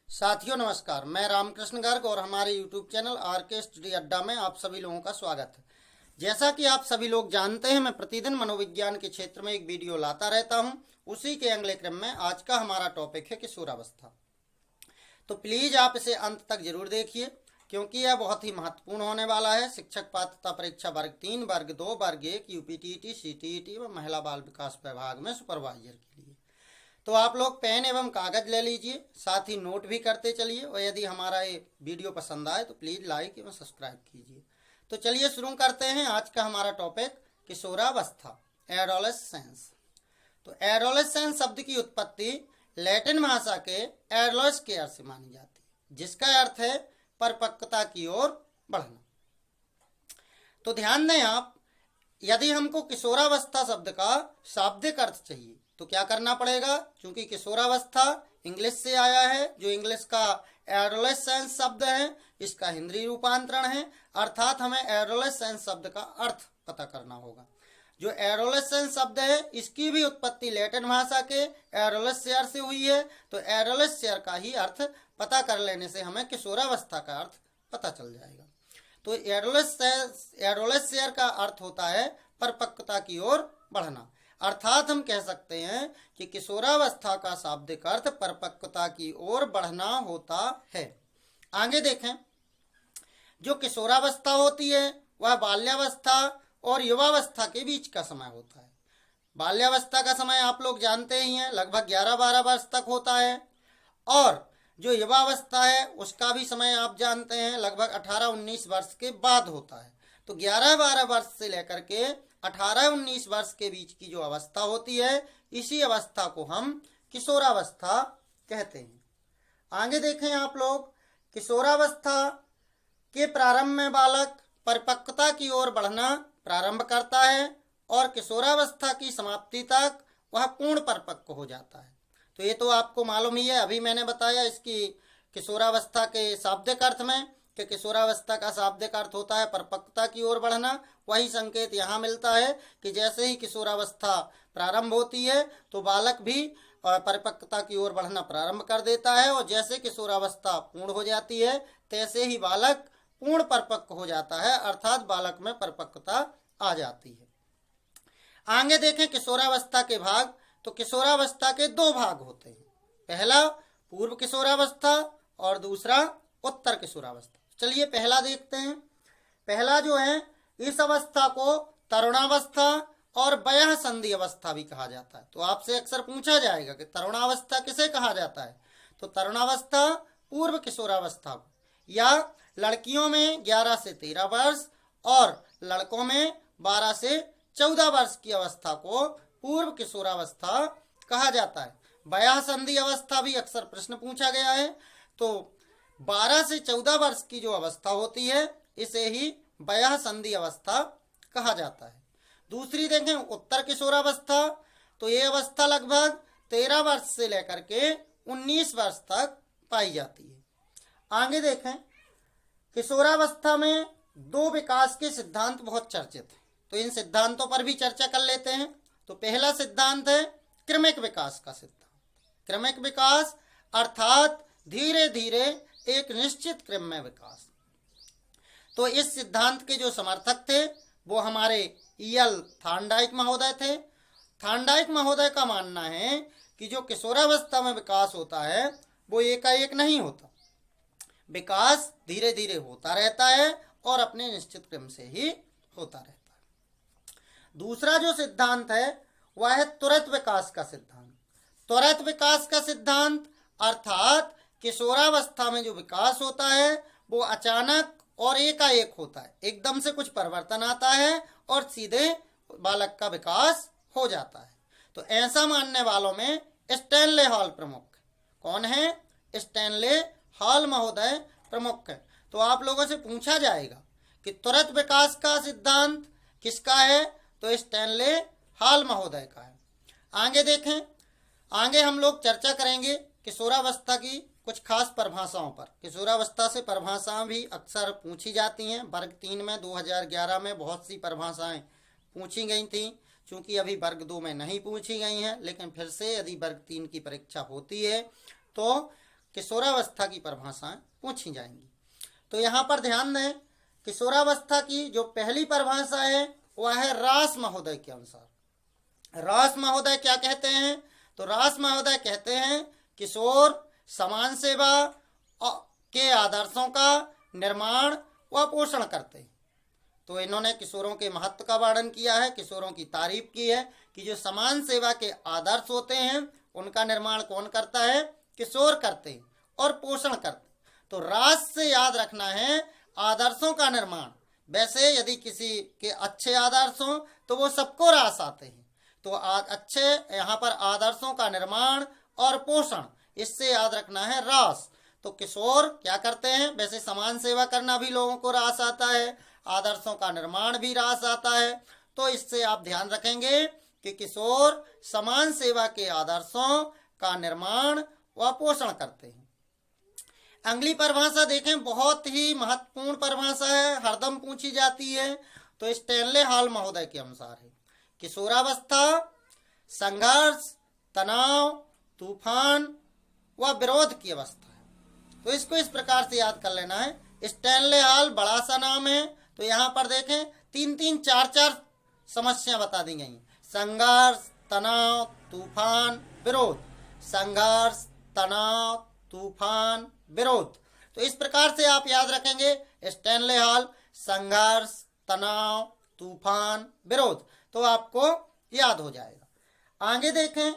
साथियों नमस्कार, मैं रामकृष्ण गर्ग और हमारे YouTube चैनल आरके स्टडी अड्डा में आप सभी लोगों का स्वागत है। जैसा कि आप सभी लोग जानते हैं, मैं प्रतिदिन मनोविज्ञान के क्षेत्र में एक वीडियो लाता रहता हूं। उसी के अगले क्रम में आज का हमारा टॉपिक है किशोरावस्था। तो प्लीज़ आप इसे अंत तक जरूर देखिए, क्योंकि यह बहुत ही महत्वपूर्ण होने वाला है। शिक्षक पात्रता परीक्षा वर्ग 3, वर्ग 2, वर्ग 1, यूपीटीटी, सीटीईटी व महिला बाल विकास विभाग में सुपरवाइजर के लिए। तो आप लोग पेन एवं कागज ले लीजिए, साथ ही नोट भी करते चलिए। और यदि हमारा ये वीडियो पसंद आए तो प्लीज़ लाइक एवं सब्सक्राइब कीजिए। तो चलिए शुरू करते हैं। आज का हमारा टॉपिक किशोरावस्था, एडोलेसेंस। तो एडोलेसेंस शब्द की उत्पत्ति लैटिन भाषा के एडोलस केयर से मानी जाती है, जिसका अर्थ है परिपक्वता की ओर बढ़ना। तो ध्यान दें आप, यदि हमको किशोरावस्था शब्द का शाब्दिक अर्थ चाहिए तो क्या करना पड़ेगा। क्योंकि किशोरावस्था इंग्लिश से आया है, जो इंग्लिश का एडोलेसेंस शब्द है, इसका हिंदी रूपांतरण है। अर्थात हमें एडोलेसेंस शब्द का अर्थ पता करना होगा। जो एडोलेसेंस शब्द है, इसकी भी उत्पत्ति लैटिन भाषा के एडोलेसियर से हुई है। तो एडोलेसियर का ही अर्थ पता कर लेने से हमें किशोरावस्था का अर्थ पता चल जाएगा। तो एडोलेसियर का अर्थ होता है परिपक्वता की ओर बढ़ना। अर्थात हम कह सकते हैं कि किशोरावस्था का शाब्दिक अर्थ परिपक्वता की ओर बढ़ना होता है। आगे देखें, जो किशोरावस्था होती है वह बाल्यावस्था और युवावस्था के बीच का समय होता है। बाल्यावस्था का समय आप लोग जानते ही हैं, लगभग 11-12 वर्ष तक होता है। और जो युवावस्था है उसका भी समय आप जानते हैं, लगभग 18-19 वर्ष के बाद होता है। तो 11-12 वर्ष से लेकर के 18-19 वर्ष के बीच की जो अवस्था होती है, इसी अवस्था को हम किशोरावस्था कहते हैं। आगे देखें आप लोग, किशोरावस्था के प्रारंभ में बालक परिपक्वता की ओर बढ़ना प्रारंभ करता है और किशोरावस्था की समाप्ति तक वह पूर्ण परिपक्व हो जाता है। तो ये तो आपको मालूम ही है, अभी मैंने बताया इसकी किशोरावस्था के शाब्दिक अर्थ में कि किशोरावस्था का शाब्दिक अर्थ होता है परिपक्वता की ओर बढ़ना। वही संकेत यहाँ मिलता है कि जैसे ही किशोरावस्था प्रारंभ होती है तो बालक भी परिपक्वता की ओर बढ़ना प्रारंभ कर देता है, और जैसे किशोरावस्था पूर्ण हो जाती है तैसे ही बालक पूर्ण परिपक्व हो जाता है, अर्थात बालक में परिपक्वता आ जाती है। आगे देखें किशोरावस्था के भाग। तो किशोरावस्था के दो भाग होते हैं, पहला पूर्व किशोरावस्था और दूसरा उत्तर किशोरावस्था। चलिए पहला देखते हैं। पहला जो है, इस अवस्था को तरुणावस्था और वयः संधि अवस्था भी कहा जाता है। तो आपसे अक्सर पूछा जाएगा कि तरुणावस्था किसे कहा जाता है। तो तरुणावस्था पूर्व किशोरावस्था को, या लड़कियों में 11 से 13 वर्ष और लड़कों में 12 से 14 वर्ष की अवस्था को पूर्व किशोरावस्था कहा जाता है। वयः संधि अवस्था भी अक्सर प्रश्न पूछा गया है। तो 12 से 14 वर्ष की जो अवस्था होती है इसे ही वयः संधि अवस्था कहा जाता है। दूसरी देखें उत्तर किशोरावस्था। तो ये अवस्था लगभग 13 वर्ष से लेकर के 19 वर्ष तक पाई जाती है। आगे देखें, किशोरावस्था में दो विकास के सिद्धांत बहुत चर्चित हैं, तो इन सिद्धांतों पर भी चर्चा कर लेते हैं। तो पहला सिद्धांत है क्रमिक विकास का सिद्धांत। क्रमिक विकास अर्थात धीरे धीरे एक निश्चित क्रम में विकास। तो इस सिद्धांत के जो समर्थक थे वो हमारे ईएल थॉर्नडाइक महोदय थे। थॉर्नडाइक महोदय का मानना है कि जो किशोरावस्था में विकास होता है वो एकाएक नहीं होता, विकास धीरे धीरे होता रहता है और अपने निश्चित क्रम से ही होता रहता है। दूसरा जो सिद्धांत है वह है त्वरित विकास का सिद्धांत। त्वरित विकास का सिद्धांत अर्थात किशोरावस्था में जो विकास होता है वो अचानक और एकाएक होता है, एकदम से कुछ परिवर्तन आता है और सीधे बालक का विकास हो जाता है। तो ऐसा मानने वालों में स्टैनले हॉल प्रमुख। कौन है? स्टैनले हॉल महोदय प्रमुख है। तो आप लोगों से पूछा जाएगा कि त्वरित विकास का सिद्धांत किसका है, तो स्टैनले हॉल महोदय का है। आगे देखें, आगे हम लोग चर्चा करेंगे किशोरावस्था की कुछ खास परिभाषाओं पर। किशोरावस्था से परिभाषाएं भी अक्सर पूछी जाती हैं। वर्ग 3 में 2011 में बहुत सी परिभाषाएं पूछी गई थी, चूंकि अभी वर्ग 2 में नहीं पूछी गई हैं, लेकिन फिर से यदि वर्ग 3 की परीक्षा होती है तो किशोरावस्था की परिभाषाएं पूछी जाएंगी। तो यहाँ पर ध्यान दें, किशोरावस्था की जो पहली परिभाषा है वह है रास महोदय के अनुसार। रास महोदय क्या कहते हैं? तो रास महोदय कहते हैं किशोर समान सेवा के आदर्शों का निर्माण व पोषण करते हैं। तो इन्होंने किशोरों के महत्व का वर्णन किया है, किशोरों की तारीफ की है कि जो समान सेवा के आदर्श होते हैं उनका निर्माण कौन करता है? किशोर करते हैं और पोषण करते हैं। तो रास से याद रखना है आदर्शों का निर्माण। वैसे यदि किसी के अच्छे आदर्श हों तो वो सबको रास आते हैं, तो अच्छे यहाँ पर आदर्शों का निर्माण और पोषण, इससे याद रखना है रास। तो किशोर क्या करते हैं? वैसे समान सेवा करना भी लोगों को रास आता है, आदर्शों का निर्माण भी रास आता है। तो इससे आप ध्यान रखेंगे कि किशोर समान सेवा के आदर्शों का निर्माण व पोषण करते हैं। अगली परिभाषा देखें, बहुत ही महत्वपूर्ण परिभाषा है, हरदम पूछी जाती है। तो स्टैनले हॉल महोदय के अनुसार है किशोरावस्था संघर्ष, तनाव, तूफान व विरोध की अवस्था है। तो इसको इस प्रकार से याद कर लेना है। स्टैनले हॉल बड़ा सा नाम है, तो यहाँ पर देखें 3-3, 4-4 समस्या बता दी गई। संघर्ष, तनाव, तूफान, विरोध। संघर्ष, तनाव, तूफान, विरोध। तो इस प्रकार से आप याद रखेंगे स्टैनले हॉल संघर्ष, तनाव, तूफान, विरोध, तो आपको याद हो जाएगा। आगे देखें,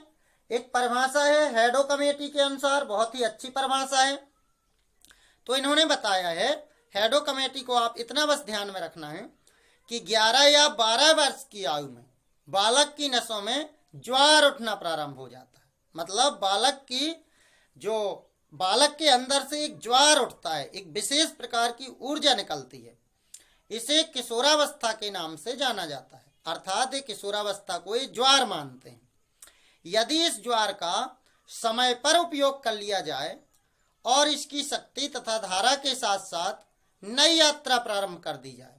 एक परिभाषा है हेडो कमेटी के अनुसार, बहुत ही अच्छी परिभाषा है। तो इन्होंने बताया है, हेडो कमेटी को आप इतना बस ध्यान में रखना है कि 11 या 12 वर्ष की आयु में बालक की नसों में ज्वार उठना प्रारंभ हो जाता है। मतलब बालक के अंदर से एक ज्वार उठता है, एक विशेष प्रकार की ऊर्जा निकलती है। इसे किशोरावस्था के नाम से जाना जाता है, अर्थात ये किशोरावस्था को ये ज्वार मानते हैं। यदि इस ज्वार का समय पर उपयोग कर लिया जाए और इसकी शक्ति तथा धारा के साथ साथ नई यात्रा प्रारंभ कर दी जाए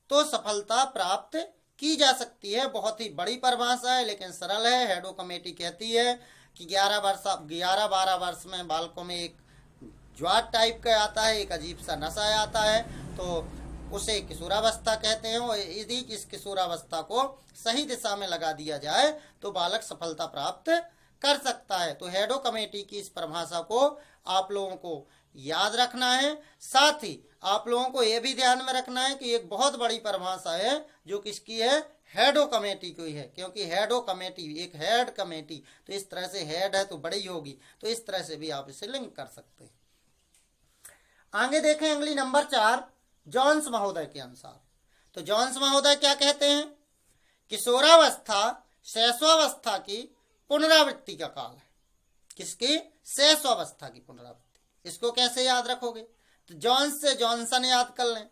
तो सफलता प्राप्त की जा सकती है। बहुत ही बड़ी परिभाषा है लेकिन सरल है। हेडो कमेटी कहती है कि 11-12 वर्ष में बालकों में एक ज्वार टाइप का आता है, एक अजीब सा नशा आता है, तो उसे किशोरावस्था कहते हैं। और यदि इस किशोरावस्था को सही दिशा में लगा दिया जाए तो बालक सफलता प्राप्त कर सकता है। तो हेडो कमेटी की इस परिभाषा को आप लोगों को याद रखना है। साथ ही आप लोगों को यह भी ध्यान में रखना है कि एक बहुत बड़ी परिभाषा है जो किसकी है? हेडो कमेटी की है, क्योंकि हेडो कमेटी एक हेड कमेटी, तो इस तरह से हेड है तो बड़ी होगी, तो इस तरह से भी आप इसे लिंक कर सकते हैं। आगे देखें अगली नंबर 4, जॉन्स महोदय के अनुसार। तो जॉन्स महोदय क्या कहते हैं? किशोरावस्था शैशवावस्था की पुनरावृत्ति का काल है। किसकी? शैशवावस्था की पुनरावृत्ति। इसको कैसे याद रखोगे? तो जॉन्स से जॉनसन याद कर लें।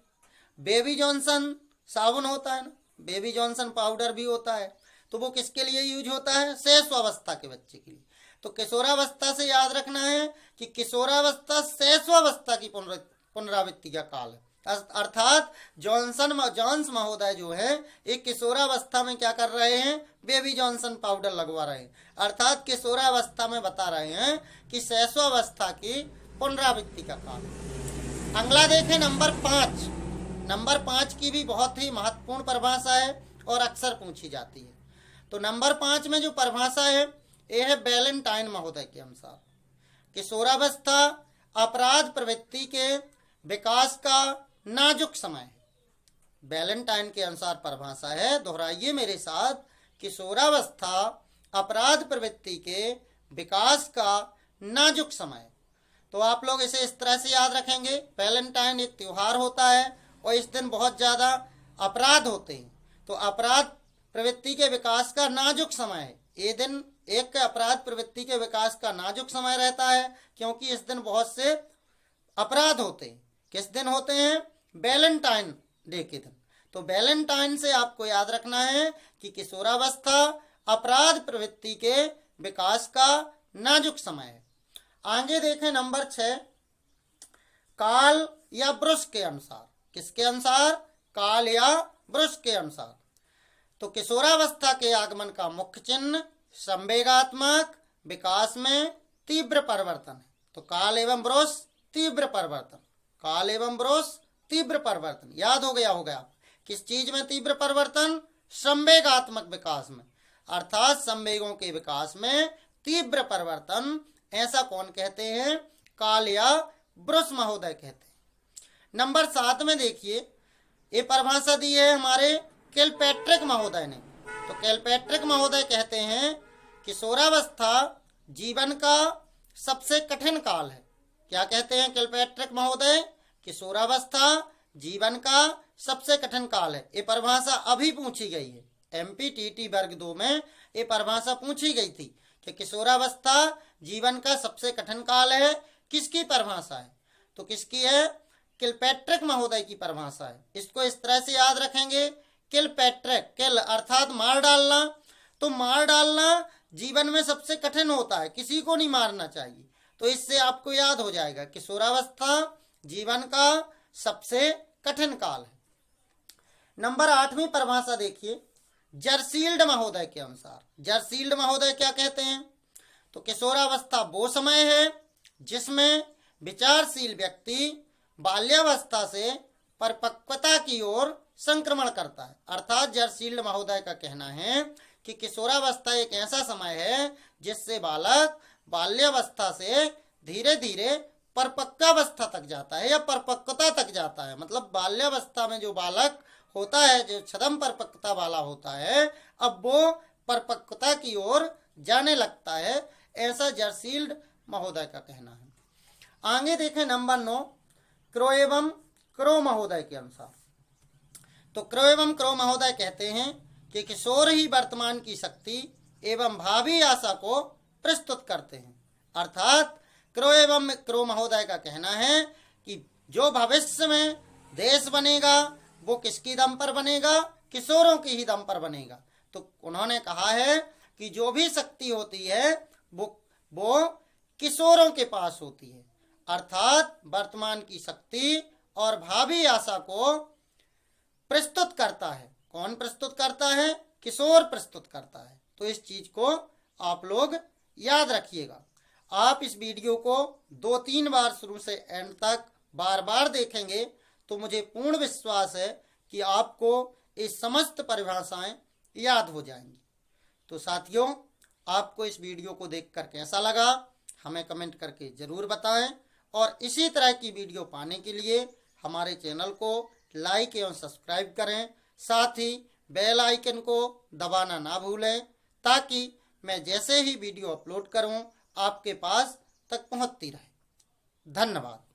बेबी जॉनसन साबुन होता है ना, बेबी जॉनसन पाउडर भी होता है, तो वो किसके लिए यूज होता है? शैशवावस्था के बच्चे के लिए। तो किशोरावस्था से याद रखना है कि किशोरावस्था शैशवावस्था की पुनरावृत्ति का काल है। अर्थात जॉन्स महोदय जो है एक किशोरावस्था में क्या कर रहे हैं? बेबी जॉनसन पाउडर लगवा रहे हैं, अर्थात किशोरावस्था में बता रहे हैं कि शैशवावस्था की पुनरावृत्ति का काल। अगला देखें नंबर 5। नंबर 5 की भी बहुत ही महत्वपूर्ण परिभाषा है और अक्सर पूछी जाती है। तो नंबर 5 में जो परिभाषा है यह है बैलेंटाइन महोदय के अनुसार। किशोरावस्था अपराध प्रवृत्ति के विकास का नाजुक समय है। बैलेंटाइन के अनुसार परिभाषा है, दोहराइए मेरे साथ, किशोरावस्था अपराध प्रवृत्ति के विकास का नाजुक समय। तो आप लोग इसे इस तरह से याद रखेंगे, बैलेंटाइन एक त्योहार होता है और इस दिन बहुत ज़्यादा अपराध होते हैं, तो अपराध प्रवृत्ति के विकास का नाजुक समय है। ये दिन एक अपराध प्रवृत्ति के विकास का नाजुक समय रहता है क्योंकि इस दिन बहुत से अपराध होते हैं। किस दिन होते हैं? बैलेंटाइन डे के दिन। तो बैलेंटाइन से आपको याद रखना है कि किशोरावस्था अपराध प्रवृत्ति के विकास का नाजुक समय है। आगे देखें नंबर 6, काल या ब्रुश के अनुसार। किसके अनुसार? काल या ब्रुश के अनुसार। तो किशोरावस्था के आगमन का मुख्य चिन्ह संवेगात्मक विकास में तीव्र परिवर्तन है। तो काल एवं ब्रोस तीव्र परिवर्तन, काल एवं ब्रोस तीव्र परिवर्तन, याद हो गया होगा। किस चीज में तीव्र परिवर्तन? संवेगात्मक विकास में, अर्थात संवेगों के विकास में तीव्र परिवर्तन, ऐसा कौन कहते हैं? काल या ब्रुस महोदय कहते हैं। नंबर 7 में देखिए, ये परिभाषा दी है हमारे किलपैट्रिक महोदय ने। तो किलपैट्रिक महोदय कहते हैं किशोरावस्था जीवन का सबसे कठिन काल है। क्या कहते हैं किलपैट्रिक महोदय? किशोरावस्था जीवन का सबसे कठिन काल है। ये परिभाषा अभी पूछी गई है, एमपीटीटी वर्ग 2 में ये परिभाषा पूछी गई थी कि किशोरावस्था जीवन का सबसे कठिन काल है। किसकी परिभाषा है? तो किसकी है? किलपैट्रिक महोदय की परिभाषा है। इसको इस तरह से याद रखेंगे, किलपैट्रिक, किल अर्थात मार डालना, तो मार डालना जीवन में सबसे कठिन होता है, किसी को नहीं मारना चाहिए। तो इससे आपको याद हो जाएगा किशोरावस्था जीवन का सबसे कठिन काल है। नंबर 8वीं परिभाषा देखिए, जरसील्ड महोदय के अनुसार। जरसील्ड महोदय क्या कहते हैं? तो किशोरावस्था वो समय है जिसमें विचारशील व्यक्ति बाल्यावस्था से परिपक्वता की ओर संक्रमण करता है। अर्थात जरसील्ड महोदय का कहना है कि किशोरावस्था एक ऐसा समय है जिससे बालक बाल्यावस्था से धीरे धीरे परिपक्वावस्था तक जाता है या परिपक्वता तक जाता है। मतलब बाल्यावस्था में जो बालक होता है, जो छदम परिपक्वता वाला होता है, अब वो परिपक्वता की ओर जाने लगता है, ऐसा जरसील्ड महोदय का कहना है। आगे देखें नंबर 9, क्रो एवं क्रो महोदय के अनुसार। तो क्रो एवं क्रो महोदय कहते हैं कि किशोर ही वर्तमान की शक्ति एवं भावी आशा को प्रस्तुत करते हैं। अर्थात क्रो एवं क्रो महोदय का कहना है कि जो भविष्य में देश बनेगा वो किसकी दम पर बनेगा? किशोरों की ही दम पर बनेगा। तो उन्होंने कहा है कि जो भी शक्ति होती है वो किशोरों के पास होती है। अर्थात वर्तमान की शक्ति और भावी आशा को प्रस्तुत करता है। कौन प्रस्तुत करता है? किशोर प्रस्तुत करता है। तो इस चीज को आप लोग याद रखिएगा। आप इस वीडियो को 2-3 बार शुरू से एंड तक बार बार देखेंगे तो मुझे पूर्ण विश्वास है कि आपको ये समस्त परिभाषाएं याद हो जाएंगी। तो साथियों, आपको इस वीडियो को देखकर कैसा लगा हमें कमेंट करके जरूर बताएं, और इसी तरह की वीडियो पाने के लिए हमारे चैनल को लाइक एवं सब्सक्राइब करें। साथ ही बेल आइकन को दबाना ना भूलें ताकि मैं जैसे ही वीडियो अपलोड करूं आपके पास तक पहुंचती रहे। धन्यवाद।